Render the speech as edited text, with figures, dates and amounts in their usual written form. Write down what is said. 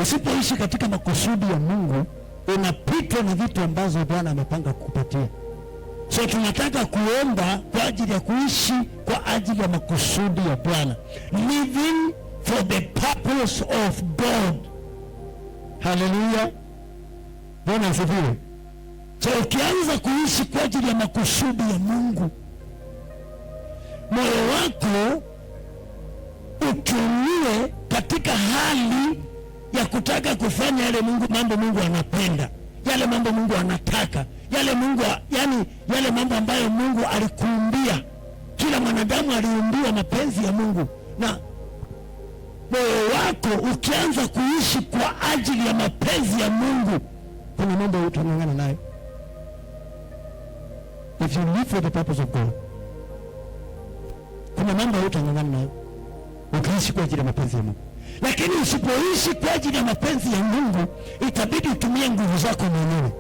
Usipoishi katika makusudi ya Mungu, unapitwa na vitu ambazo Bwana amepanga kukupatia. So tunataka kuomba kwa ajili ya kuishi kwa ajili ya makusudi ya Bwana, living for the purpose of God. Hallelujah, Bwana asifiwe. So ukianza kuishi kwa ajili ya makusudi ya Mungu, moyo wako utulie katika hali ya kutaka kufanya yale mambo Mungu anapenda, yale mambo Mungu anataka, yale mambo ambayo Mungu alikuumbia. Kila mwanadamu aliumbiwa mapenzi ya Mungu, na moyo wako ukianza kuishi kwa ajili ya mapenzi ya Mungu, kuna mambo utang'ang'ana nayo. If you live for the purpose of God, kuna mambo utang'ang'ana nayo ukiishi kwa ajili ya mapenzi ya Mungu. Lakini usipoishi kwa ajili ya mapenzi ya Mungu, itabidi utumie nguvu zako mwenyewe.